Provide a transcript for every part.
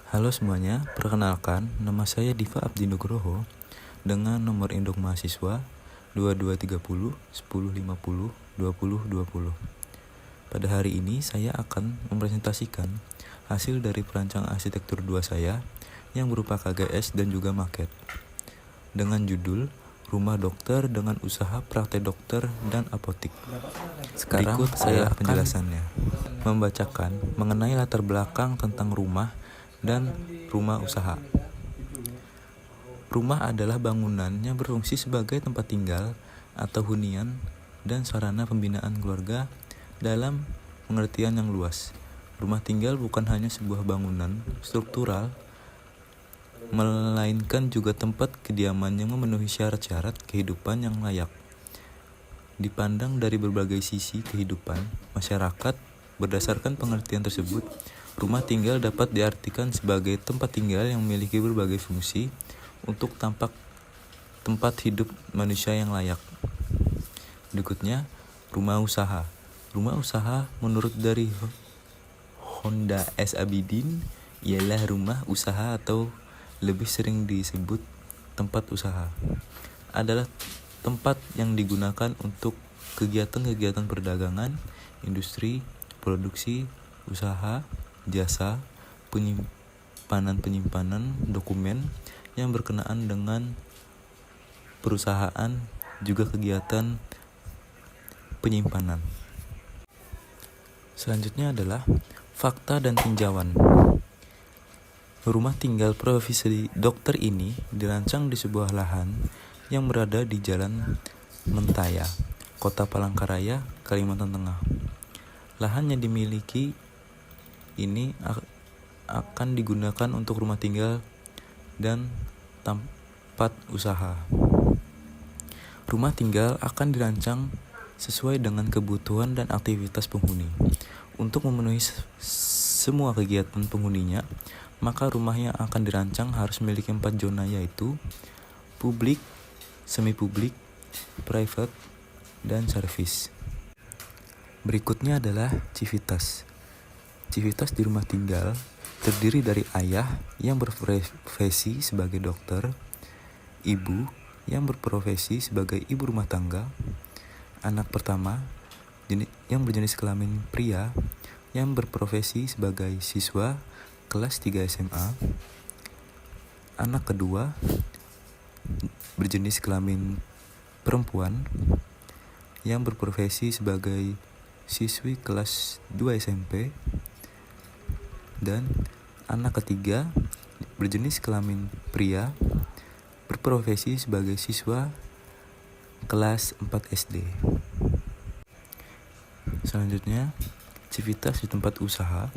Halo semuanya, perkenalkan nama saya Diva Abdi Nugroho dengan nomor induk mahasiswa 2230 1050 2020. Pada hari ini saya akan mempresentasikan hasil dari perancang arsitektur 2 saya yang berupa KGS dan juga maket dengan judul Rumah Dokter dengan Usaha Praktek Dokter dan Apotik. Sekarang berikut saya penjelasannya. Membacakan mengenai latar belakang tentang rumah dan rumah usaha. Rumah adalah bangunan yang berfungsi sebagai tempat tinggal atau hunian dan sarana pembinaan keluarga dalam pengertian yang luas. Rumah tinggal bukan hanya sebuah bangunan struktural, melainkan juga tempat kediaman yang memenuhi syarat-syarat kehidupan yang layak. Dipandang dari berbagai sisi kehidupan masyarakat, berdasarkan pengertian tersebut, rumah tinggal dapat diartikan sebagai tempat tinggal yang memiliki berbagai fungsi untuk tempat hidup manusia yang layak. Berikutnya, rumah usaha. Rumah usaha menurut dari Honda S. Abidin ialah rumah usaha atau lebih sering disebut tempat usaha. Adalah tempat yang digunakan untuk kegiatan-kegiatan perdagangan, industri, produksi, usaha, jasa, penyimpanan dokumen yang berkenaan dengan perusahaan, juga kegiatan penyimpanan. Selanjutnya adalah fakta dan tinjauan. Rumah tinggal profesi dokter ini dirancang di sebuah lahan yang berada di Jalan Mentaya, Kota Palangkaraya, Kalimantan Tengah. Lahan yang dimiliki ini akan digunakan untuk rumah tinggal dan tempat usaha. Rumah tinggal akan dirancang sesuai dengan kebutuhan dan aktivitas penghuni. Untuk memenuhi semua kegiatan penghuninya, maka rumah yang akan dirancang harus memiliki 4 zona, yaitu publik, semi-publik, private, dan service. Berikutnya adalah civitas. Civitas di rumah tinggal terdiri dari ayah yang berprofesi sebagai dokter, ibu yang berprofesi sebagai ibu rumah tangga, anak pertama yang berjenis kelamin pria yang berprofesi sebagai siswa kelas 3 SMA, anak kedua berjenis kelamin perempuan yang berprofesi sebagai siswi kelas 2 SMP, dan anak ketiga berjenis kelamin pria berprofesi sebagai siswa kelas 4 SD. Selanjutnya, civitas di tempat usaha.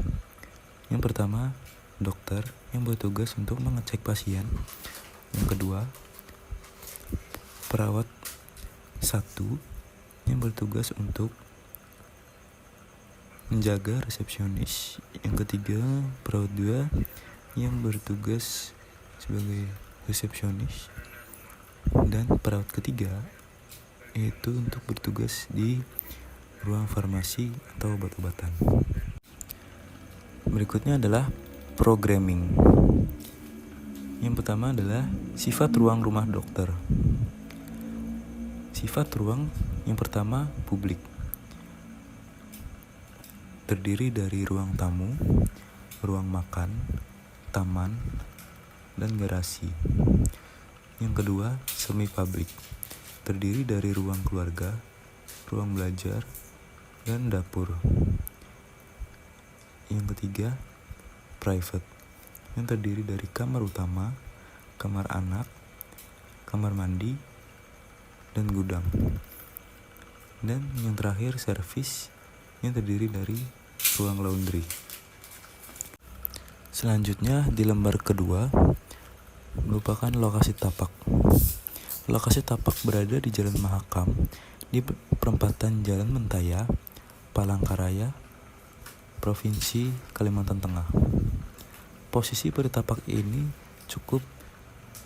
Yang pertama, dokter yang bertugas untuk mengecek pasien. Yang kedua, perawat 1 yang bertugas untuk menjaga resepsionis. Yang ketiga, perawat 2 yang bertugas sebagai resepsionis. Dan perawat ketiga yaitu untuk bertugas di ruang farmasi atau obat-obatan. Berikutnya adalah programming. Yang pertama adalah sifat ruang rumah dokter. Sifat ruang yang pertama publik. Terdiri dari ruang tamu, ruang makan, taman, dan garasi. Yang kedua, semi publik. Terdiri dari ruang keluarga, ruang belajar, dan dapur. Yang ketiga, private, yang terdiri dari kamar utama, kamar anak, kamar mandi, dan gudang. Dan yang terakhir, service, yang terdiri dari ruang laundry. Selanjutnya di lembar kedua merupakan lokasi tapak. Lokasi tapak berada di Jalan Mahakam di perempatan Jalan Mentaya, Palangkaraya, Provinsi Kalimantan Tengah. Posisi pada tapak ini cukup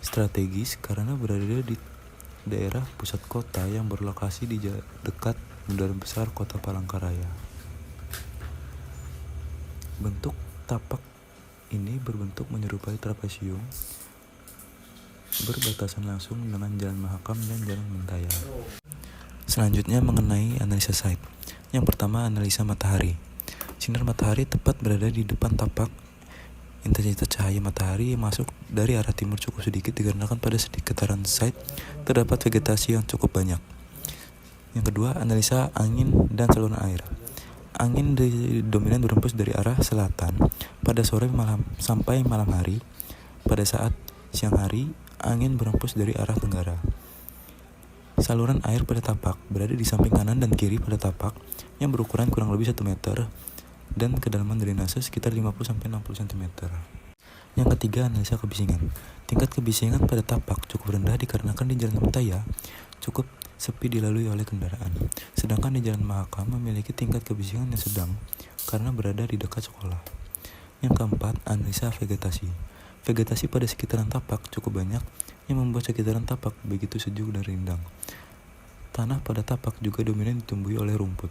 strategis karena berada di daerah pusat kota yang berlokasi di dekat Bundaran Besar Kota Palangkaraya. Bentuk tapak ini berbentuk menyerupai trapesium, berbatasan langsung dengan Jalan Mahakam dan Jalan Mentaya. Selanjutnya mengenai analisa site. Yang pertama, analisa matahari. Sinar matahari tepat berada di depan tapak. Intensitas cahaya matahari yang masuk dari arah timur cukup sedikit dikarenakan pada sekitaran site terdapat vegetasi yang cukup banyak. Yang kedua, analisa angin dan saluran air. Angin dominan berhembus dari arah selatan pada sore sampai malam hari. Pada saat siang hari, angin berhembus dari arah tenggara. Saluran air pada tapak berada di samping kanan dan kiri pada tapak yang berukuran kurang lebih 1 meter dan kedalaman drainase sekitar 50-60 cm. Yang ketiga, analisa kebisingan. Tingkat kebisingan pada tapak cukup rendah dikarenakan di Jalan Mentaya cukup sepi dilalui oleh kendaraan. Sedangkan di Jalan Mahakam memiliki tingkat kebisingan yang sedang karena berada di dekat sekolah. Yang keempat, analisa vegetasi. Vegetasi pada sekitaran tapak cukup banyak yang membuat sekitaran tapak begitu sejuk dan rindang. Tanah pada tapak juga dominan ditumbuhi oleh rumput.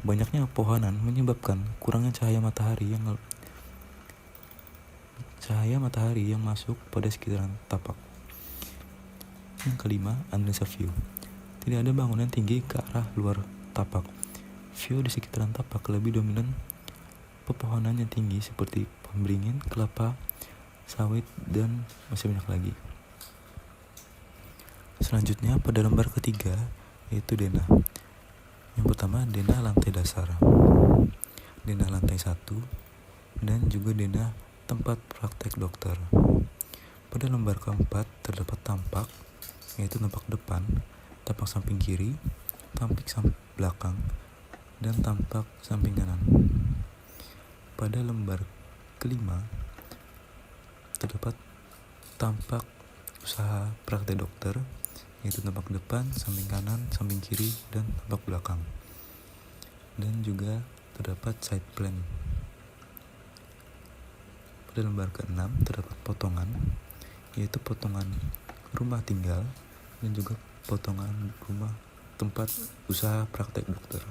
Banyaknya pohonan menyebabkan kurangnya cahaya matahari yang masuk pada sekitaran tapak. Yang kelima, analisa view. Tidak ada bangunan tinggi ke arah luar tapak. View di sekitaran tapak lebih dominan pepohonan yang tinggi seperti pohon beringin, kelapa, sawit, dan masih banyak lagi. Selanjutnya pada lembar ketiga yaitu denah. Yang pertama, denah lantai dasar, denah lantai 1, dan juga denah tempat praktek dokter. Pada lembar keempat terdapat tampak, yaitu tampak depan, tampak samping kiri, tampak samping belakang, dan tampak samping kanan. Pada lembar kelima terdapat tampak usaha praktek dokter, yaitu tampak depan, samping kanan, samping kiri, dan tampak belakang. Dan juga terdapat side plan. Pada lembar ke-6 terdapat potongan, yaitu potongan rumah tinggal dan juga potongan rumah tempat usaha praktek dokter.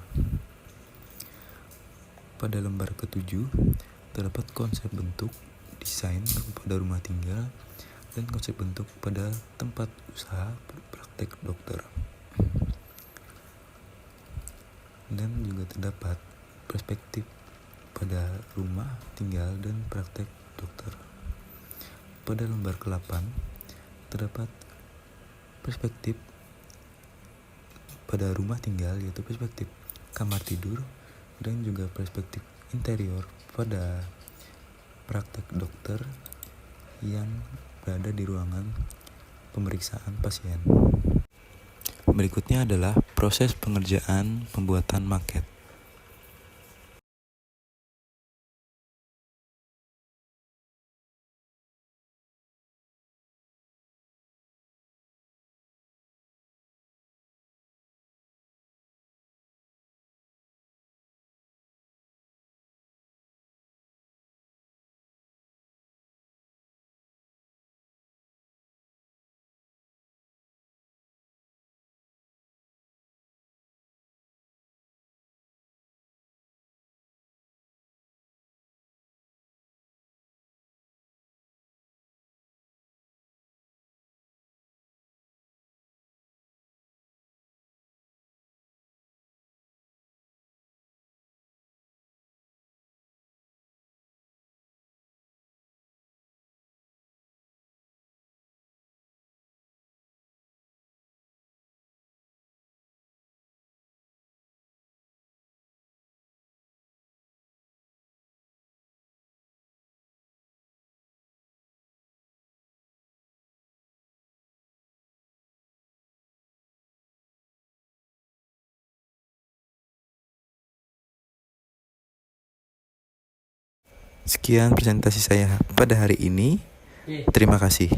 Pada lembar ke-7 terdapat konsep bentuk, desain pada rumah tinggal, dan konsep bentuk pada tempat usaha praktek dokter. Dan juga terdapat perspektif pada rumah tinggal dan praktek dokter. Pada lembar ke-8 terdapat perspektif pada rumah tinggal, yaitu perspektif kamar tidur dan juga perspektif interior pada praktek dokter yang berada di ruangan pemeriksaan pasien. Berikutnya adalah proses pengerjaan pembuatan maket. Sekian presentasi saya pada hari ini. Terima kasih.